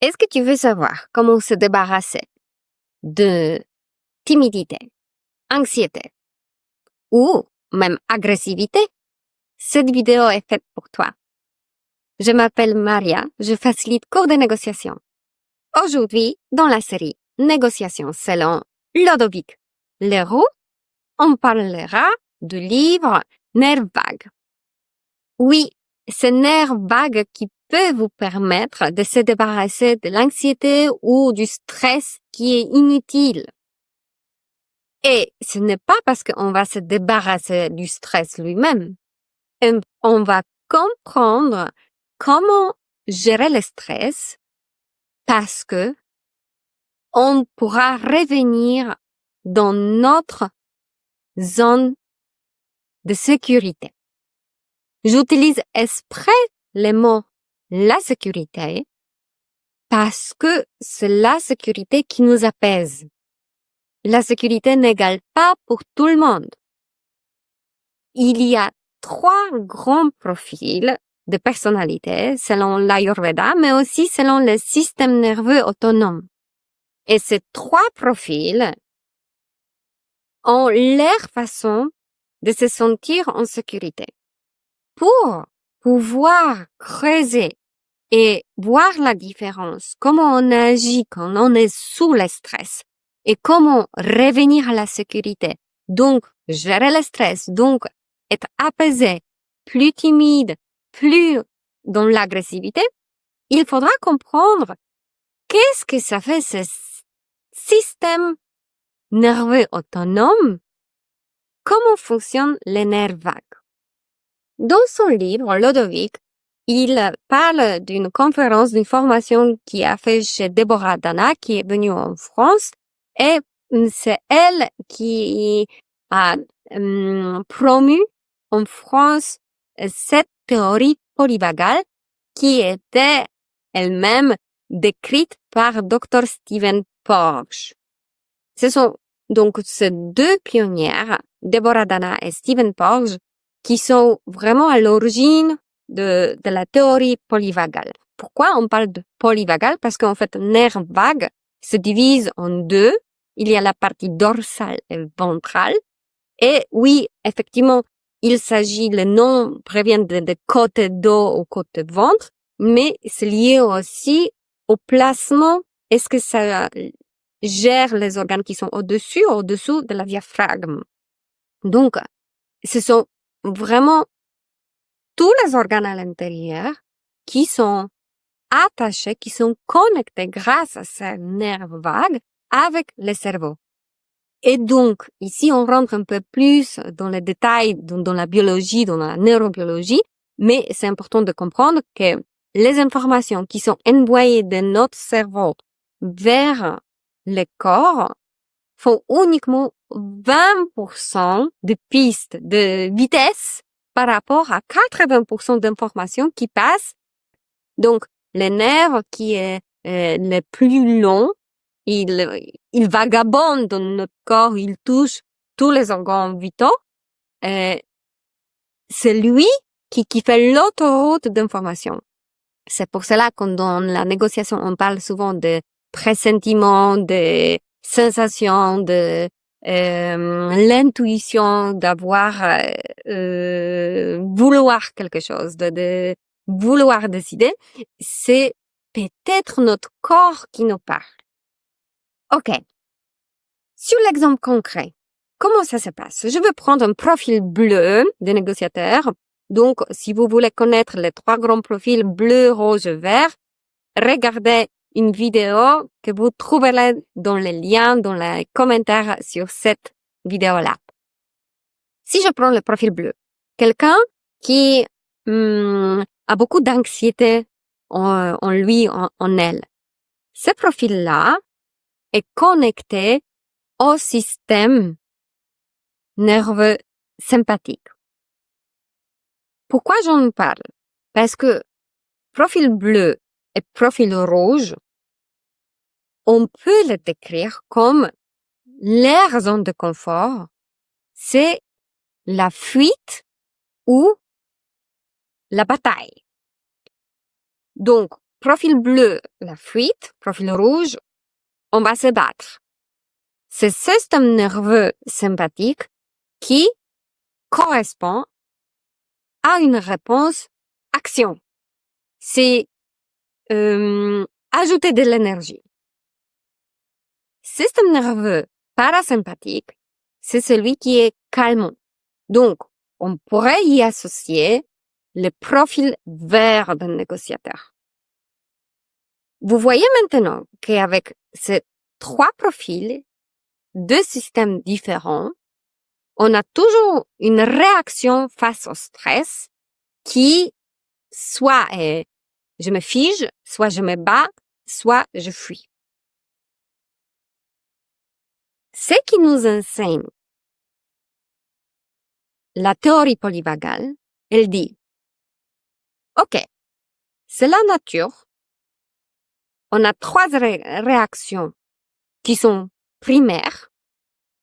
Est-ce que tu veux savoir comment se débarrasser de timidité, anxiété ou même agressivité? Cette vidéo est faite pour toi. Je m'appelle Maria, je facilite cours de négociation. Aujourd'hui, dans la série Négociation selon Ludovic Leroux, on parlera du livre Nerfs vagues. Oui, ce nerf vague qui peut vous permettre de se débarrasser de l'anxiété ou du stress qui est inutile. Et ce n'est pas parce qu'on va se débarrasser du stress lui-même. On va comprendre comment gérer le stress parce que on pourra revenir dans notre zone de sécurité. J'utilise exprès le mot la sécurité parce que c'est la sécurité qui nous apaise. La sécurité n'égale pas pour tout le monde. Il y a 3 grands profils de personnalité selon l'Ayurveda, mais aussi selon le système nerveux autonome. Et ces 3 profils ont leur façon de se sentir en sécurité. Pour pouvoir creuser et voir la différence, comment on agit quand on est sous le stress et comment revenir à la sécurité, donc gérer le stress, donc être apaisé, plus timide, plus dans l'agressivité, il faudra comprendre qu'est-ce que ça fait ce système nerveux autonome, comment fonctionnent les nerfs vagues. Dans son livre, Ludovic, il parle d'une conférence, d'une formation qu'il a fait chez Deborah Dana, qui est venue en France, et c'est elle qui a promu en France cette théorie polyvagale qui était elle-même décrite par Dr. Stephen Porges. Ce sont donc ces 2 pionnières, Deborah Dana et Stephen Porges, qui sont vraiment à l'origine de la théorie polyvagale. Pourquoi on parle de polyvagale? Parce qu'en fait, nerf vague se divise en 2. Il y a la partie dorsale et ventrale. Et oui, effectivement, le nom prévient de côté dos ou côté ventre, mais c'est lié aussi au placement. Est-ce que ça gère les organes qui sont au-dessus ou au-dessous de la diaphragme? Donc, ce sont vraiment tous les organes à l'intérieur qui sont attachés, qui sont connectés grâce à ces nerfs vagues avec le cerveau. Et donc, ici, on rentre un peu plus dans les détails, dans la biologie, dans la neurobiologie, mais c'est important de comprendre que les informations qui sont envoyées de notre cerveau vers le corps font uniquement 20% de pistes de vitesse par rapport à 80% d'informations qui passent. Donc, le nerf qui est le plus long, il vagabonde dans notre corps, il touche tous les organes vitaux. C'est lui qui fait l'autoroute d'informations. C'est pour cela que dans la négociation, on parle souvent de pressentiment, de sensation, de l'intuition d'avoir vouloir quelque chose, de vouloir décider. C'est peut-être notre corps qui nous parle. OK. Sur l'exemple concret, comment ça se passe? Je vais prendre un profil bleu de négociateur. Donc, si vous voulez connaître les 3 grands profils bleu, rose, vert, regardez une vidéo que vous trouverez dans les liens, dans les commentaires sur cette vidéo-là. Si je prends le profil bleu, quelqu'un qui a beaucoup d'anxiété en lui, en elle, ce profil-là est connecté au système nerveux sympathique. Pourquoi j'en parle? Parce que profil bleu et profil rouge, on peut le décrire comme leur zone de confort, c'est la fuite ou la bataille. Donc, profil bleu, la fuite, profil rouge, on va se battre. C'est ce système nerveux sympathique qui correspond à une réponse action. C'est ajouter de l'énergie. Système nerveux parasympathique, c'est celui qui est calmant. Donc, on pourrait y associer le profil vert d'un négociateur. Vous voyez maintenant qu'avec ces 3 profils, 2 systèmes différents, on a toujours une réaction face au stress qui soit est je me fige, soit je me bats, soit je fuis. Ce qui nous enseigne la théorie polyvagale, elle dit, OK, c'est la nature. On a 3 réactions qui sont primaires,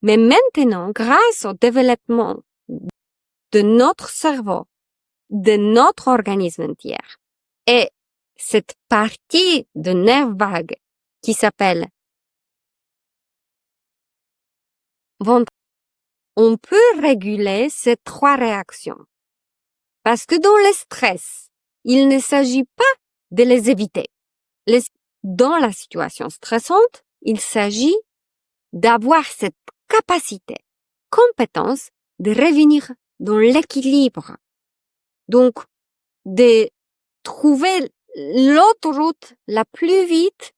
mais maintenant, grâce au développement de notre cerveau, de notre organisme entier, et cette partie de nerf vague qui s'appelle ventre, on peut réguler ces 3 réactions. Parce que dans le stress, il ne s'agit pas de les éviter. Dans la situation stressante, il s'agit d'avoir cette capacité, compétence de revenir dans l'équilibre. Donc, de trouver l'autre route la plus vite,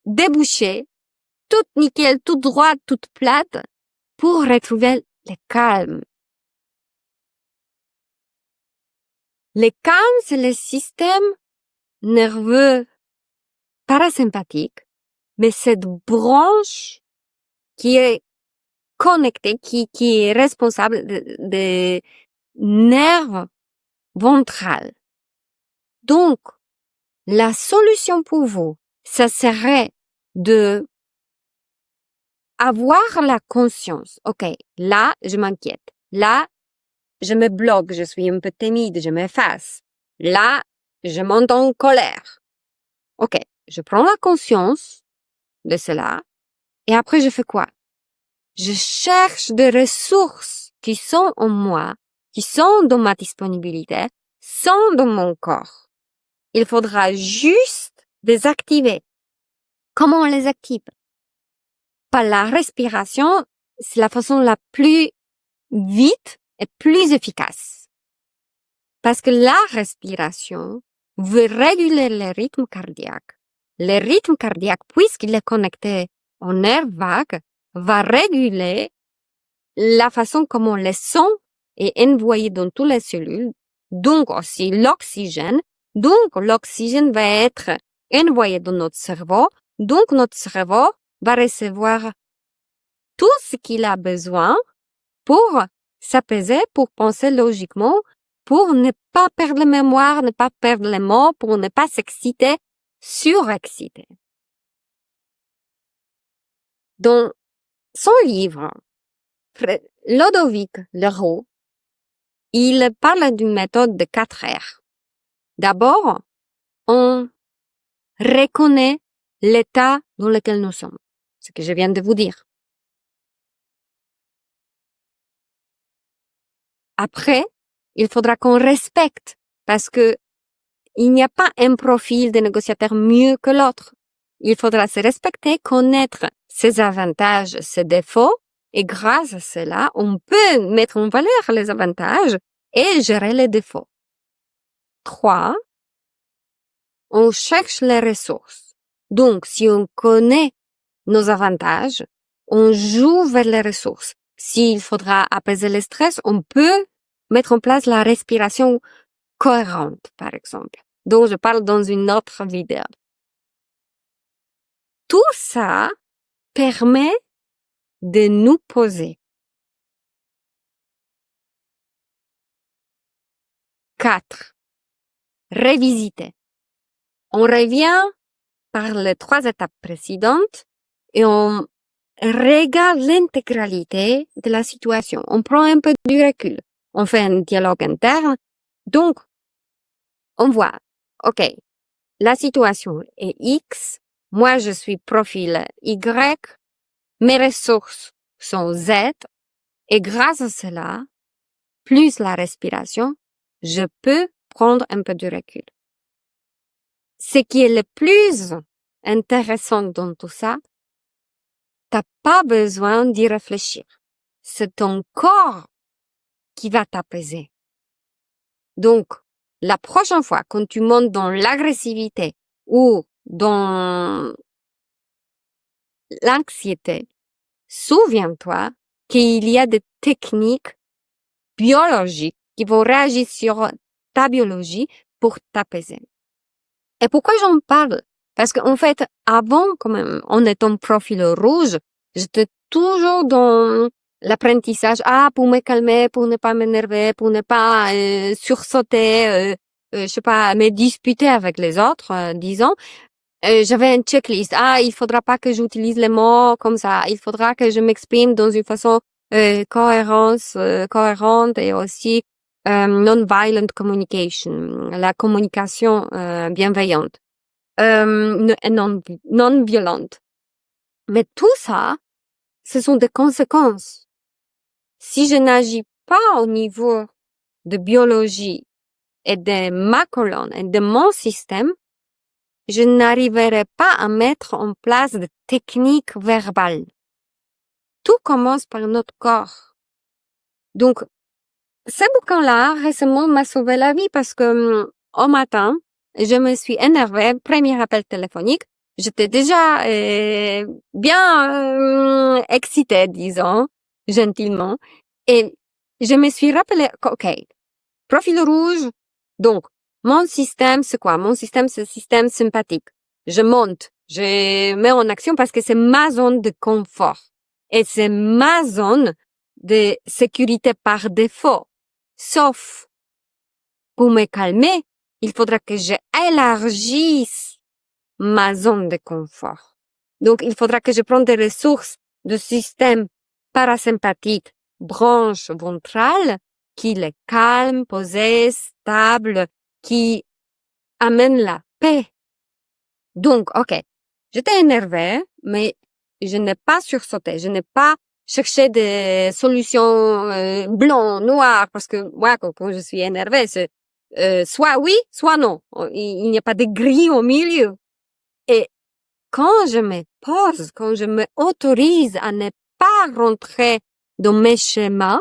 débouchée, toute nickel, toute droite, toute plate, pour retrouver le calme. Le calme, c'est le système nerveux parasympathique, mais cette branche qui est connectée, qui est responsable des nerfs ventrales. Donc, la solution pour vous, ça serait de avoir la conscience. OK, là, je m'inquiète. Là, je me bloque, je suis un peu timide, je m'efface. Là, je monte en colère. OK, je prends la conscience de cela et après je fais quoi? Je cherche des ressources qui sont en moi, qui sont dans ma disponibilité, sont dans mon corps. Il faudra juste les activer. Comment on les active? Par la respiration, c'est la façon la plus vite et plus efficace. Parce que la respiration veut réguler le rythme cardiaque. Le rythme cardiaque, puisqu'il est connecté au nerf vague, va réguler la façon comment le sang est envoyé dans toutes les cellules, donc aussi l'oxygène. Donc l'oxygène va être envoyé dans notre cerveau, donc notre cerveau va recevoir tout ce qu'il a besoin pour s'apaiser, pour penser logiquement, pour ne pas perdre la mémoire, ne pas perdre les mots, pour ne pas s'exciter, surexciter. Dans son livre, Ludovic Leroux, il parle d'une méthode de 4 R. D'abord, on reconnaît l'état dans lequel nous sommes, ce que je viens de vous dire. Après, il faudra qu'on respecte parce que il n'y a pas un profil de négociateur mieux que l'autre. Il faudra se respecter, connaître ses avantages, ses défauts et grâce à cela, on peut mettre en valeur les avantages et gérer les défauts. 3. On cherche les ressources. Donc, si on connaît nos avantages, on joue vers les ressources. S'il faudra apaiser le stress, on peut mettre en place la respiration cohérente, par exemple, dont je parle dans une autre vidéo. Tout ça permet de nous poser. 4. Révisiter. On revient par les 3 étapes précédentes et on regarde l'intégralité de la situation. On prend un peu du recul. On fait un dialogue interne. Donc, on voit, OK, la situation est X, moi je suis profil Y, mes ressources sont Z, et grâce à cela, plus la respiration, je peux prendre un peu de recul. Ce qui est le plus intéressant dans tout ça, t'as pas besoin d'y réfléchir. C'est ton corps qui va t'apaiser. Donc, la prochaine fois, quand tu montes dans l'agressivité ou dans l'anxiété, souviens-toi qu'il y a des techniques biologiques qui vont réagir sur ta biologie pour t'apaiser. Et pourquoi j'en parle? Parce qu'en fait, avant, quand même, en étant profil rouge, j'étais toujours dans l'apprentissage. Pour me calmer, pour ne pas m'énerver, pour ne pas sursauter, je sais pas, me disputer avec les autres, disons. J'avais une checklist. Il faudra pas que j'utilise les mots comme ça. Il faudra que je m'exprime dans une façon cohérente et aussi non-violent communication, la communication bienveillante, non-violente. Mais tout ça, ce sont des conséquences. Si je n'agis pas au niveau de biologie et de ma colonne et de mon système, je n'arriverai pas à mettre en place de techniques verbales. Tout commence par notre corps. Donc, ce bouquin-là, récemment, m'a sauvé la vie parce que, au matin, je me suis énervée, premier appel téléphonique. J'étais déjà bien excitée, disons, gentiment. Et je me suis rappelé, OK, profil rouge, donc, mon système, c'est quoi? Mon système, c'est le système sympathique. Je monte, je mets en action parce que c'est ma zone de confort. Et c'est ma zone de sécurité par défaut. Sauf, pour me calmer, il faudra que j'élargisse ma zone de confort. Donc, il faudra que je prenne des ressources du système parasympathique, branche ventrale, qui est calme, posé, stable, qui amène la paix. Donc, OK, j'étais énervée, mais je n'ai pas sursauté, je n'ai pas cherché des solutions blanc, noir, parce que moi, quand je suis énervée, c'est soit oui, soit non. Il n'y a pas de gris au milieu. Et quand je me pose, quand je me autorise à ne pas rentrer dans mes schémas,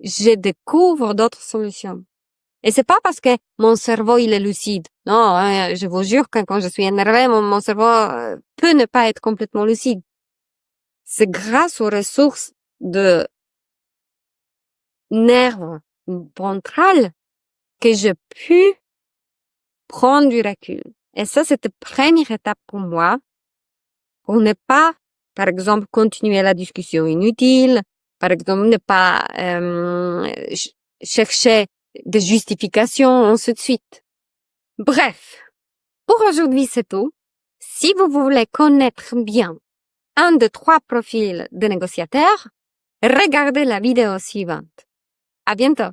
je découvre d'autres solutions. Et c'est pas parce que mon cerveau, il est lucide. Non, je vous jure que quand je suis énervée, mon cerveau peut ne pas être complètement lucide. C'est grâce aux ressources de nerfs ventrales que je puis prendre du recul. Et ça, c'était la première étape pour moi, pour ne pas, par exemple, continuer la discussion inutile, par exemple, ne pas chercher des justifications, ainsi de suite. Bref, pour aujourd'hui, c'est tout. Si vous voulez connaître bien un des 3 profils de négociateurs, regardez la vidéo suivante. À bientôt!